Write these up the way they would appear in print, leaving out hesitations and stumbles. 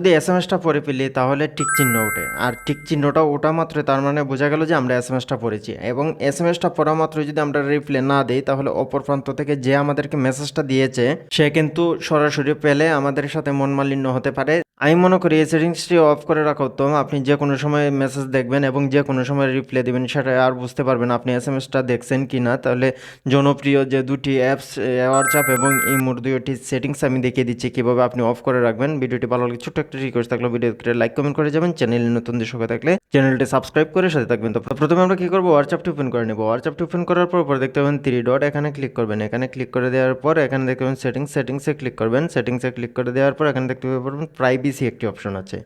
যদি এসএমএসটা পড়ে ফেলি তাহলে টিক চিহ্ন ওঠে, আর টিক চিহ্নটা ওঠা মাত্র তার মানে বোঝা গেল যে আমরা এসএমএসটা পড়েছি। এবং এসএমএসটা পড়া মাত্র যদি আমরা রিপ্লাই না দিই তাহলে অপর প্রান্ত থেকে যে আমাদেরকে মেসেজটা দিয়েছে সে কিন্তু সরাসরি পেলে আমাদের সাথে মনমালিন্য হতে পারে। আমি মনে করি এই সেটিংসটি অফ করে রাখা উত্তম। আপনি যে কোনো সময় মেসেজ দেখবেন এবং যে কোনো সময় রিপ্লাই দেবেন, সেটা আর বুঝতে পারবেন আপনি এসএমএসটা দেখছেন কি না। তাহলে জনপ্রিয় যে দুটি অ্যাপস হোয়াটসঅ্যাপ এবং ইমোর দুটি সেটিংস আমি দেখিয়ে দিচ্ছি কীভাবে আপনি অফ করে রাখবেন। ভিডিওটি ভালো লাগলে ছোট্ট একটা রিকোয়েস্ট থাকলে ভিডিওতে লাইক কমেন্ট করে যাবেন। চ্যানেলে নতুন দর্শক থাকলে চ্যানেলটি সাবস্ক্রাইব করে সাথে থাকবেন। তো প্রথমে আমরা কী করবো, হোয়াটসঅ্যাপটি ওপেন করে নেব। হোয়াটসঅ্যাপটি ওপেন করার পর দেখতে পাবেন 3 ডট, এখানে ক্লিক করবেন। এখানে ক্লিক করে দেওয়ার পর এখানে দেখতে পাবেন সেটিংসে ক্লিক করবেন। সেটিংসে ক্লিক করে দেওয়ার পর এখানে দেখতে পাবেন প্রাইভেসি একটি অপশন আছে,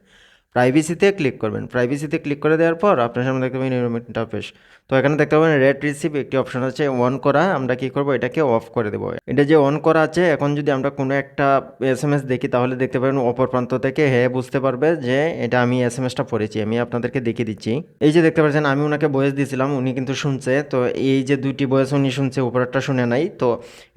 প্রাইভেসিতে ক্লিক করবেন। প্রাইভেসিতে ক্লিক করে দেওয়ার পর আপনার সামনে দেখতে পাবেন এরকম ইন্টারফেস। তো এখানে দেখতে পাবেন রেড রিসিভ একটি অপশন আছে অন করা, আমরা কি করব এটাকে অফ করে দেবো। এটা যে অন করা আছে, এখন যদি আমরা কোনো একটা এসএমএস দেখি তাহলে দেখতে পাবেন অপর প্রান্ত থেকে হ্যাঁ বুঝতে পারবে যে এটা আমি এসএমএসটা পড়েছি। আমি আপনাদেরকে দেখিয়ে দিচ্ছি। এই যে দেখতে পাচ্ছেন আমি ওনাকে ভয়েস দিয়েছিলাম, উনি কিন্তু শুনছে। তো এই যে দুইটি ভয়েস উনি শুনছে, উপরেরটা শুনে নাই। তো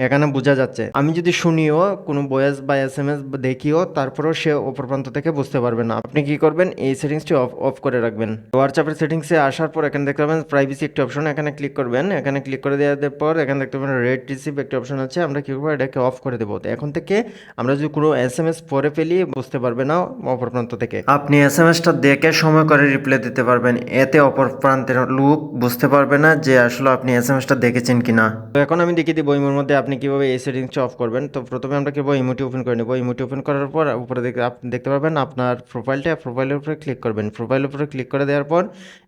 এখানে বোঝা যাচ্ছে আমি যদি শুনিও কোনো ভয়েস বা এসএমএস দেখিও তারপরেও সে অপর প্রান্ত থেকে বুঝতে পারবে না। আপনি কি করবেন, এই সেটিংসটি অফ করে রাখবেন। হোয়াটসঅ্যাপের সেটিংসে আসার পর এখানে দেখতে পাবেন প্রাইভেসি একটি অপশন, এখানে ক্লিক করবেন। এখানে ক্লিক করে দেওয়ার পর এখানে দেখতে পাবেন রেড রিসিভ একটি অপশন আছে, আমরা কি করবো এটাকে অফ করে দেবো। তো এখন থেকে আমরা যদি কোনো এসএমএস পরে ফেলি বুঝতে পারবে না অপর প্রান্ত থেকে। আপনি এসএমএসটা দেখে সময় করে রিপ্লাই দিতে পারবেন, এতে অপর প্রান্তের লোক বুঝতে পারবে না যে আসলে আপনি এসএমএসটা দেখেছেন কিনা। তো এখন আমি দেখিয়ে দিব ইমোর মধ্যে আপনি কিভাবে এই সেটিংসটা অফ করবেন। তো প্রথমে আমরা কি করবো, ইমোটি ওপেন করে নেবো। ইমোটি ওপেন করার পর উপরে আপনি দেখতে পারবেন আপনার প্রোফাইলের উপরে ক্লিক করবেন। প্রোফাইলের উপরে ক্লিক করে দেওয়ার পর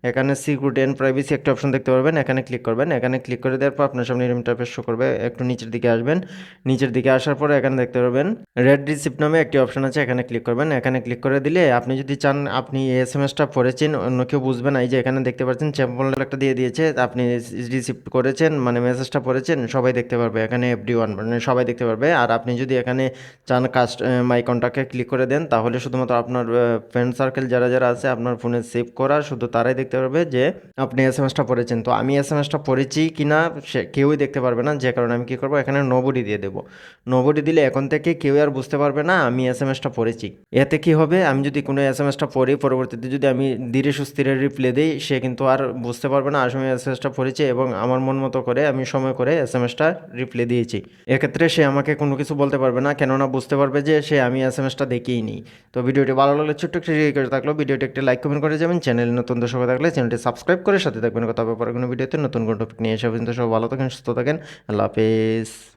এখানে সিকিউরিটি এন্ড প্রাইভেসি একটা অপশন দেখতে পারবেন, এখানে ক্লিক করবেন। এখানে ক্লিক করে দেওয়ার পর আপনার সামনে ইন্টারফেস শো করবে। একটু নিচের দিকে আসবেন, নিচের দিকে আসার পরে এখানে দেখতে পারবেন রেড রিসিপ্ট নামে একটি অপশন আছে, এখানে ক্লিক করবেন। এখানে ক্লিক করে দিলে আপনি যদি চান আপনি এসএমএসটা পড়েছেন অন্য কেউ বুঝবে না। এই যে এখানে দেখতে পাচ্ছেন চ্যাম্পল একটা দিয়ে দিয়েছে, আপনি রিসিপ্ট করেছেন মানে মেসেজটা পড়েছেন সবাই দেখতে পারবে, এখানে এভরিওয়ান মানে সবাই দেখতে পারবে। আর আপনি যদি এখানে চান কাস্ট মাই কন্ট্যাক্টে ক্লিক করে দেন তাহলে শুধুমাত্র আপনার ফ্রেন্ড সার্কেল যারা যারা আছে আপনার ফোনে সেভ করা শুধু তারাই দেখতে পারবে যে আপনি এসএমএসটা পড়েছেন। তো আমি এসএমএসটা পড়েছি কিনা সে কেউই দেখতে পারবে না, যে কারণে আমি কী করবো এখানে নোবডি দিয়ে দেবো। নোবডি দিলে এখন থেকে কেউ আর বুঝতে পারবে না আমি এসএমএসটা পড়েছি। এতে কি হবে, আমি যদি কোনো এসএমএসটা পড়ি পরবর্তীতে যদি আমি ধীরে সুস্থিরে রিপ্লাই দিই সে কিন্তু আর বুঝতে পারবে না আসলে এসএমএসটা পড়েছি এবং আমার মন মতো করে আমি সময় করে এসএমএসটা রিপ্লাই দিয়েছি। এক্ষেত্রে সে আমাকে কোনো কিছু বলতে পারবে না, কেননা বুঝতে পারবে যে সে আমি এসএমএসটা দেখিই নি। তো ভিডিওটি ভালো লাগলে ছোট্ট একটি রিকোয়েস্ট থাকলো, ভিডিওটি একটি লাইক কমেন্ট করে যাবেন। চ্যানেল নতুন দর্শক থাকলে চ্যানেলটি সাবস্ক্রাইব করে সাথে থাকবেন। কথা হবে পরে কোনো ভিডিওতে নতুন কোনো টপিক নিয়ে এসে পর্যন্ত সব ভালো থাকেন, সুস্থ থাকেন। আল্লাহ হাফেজ।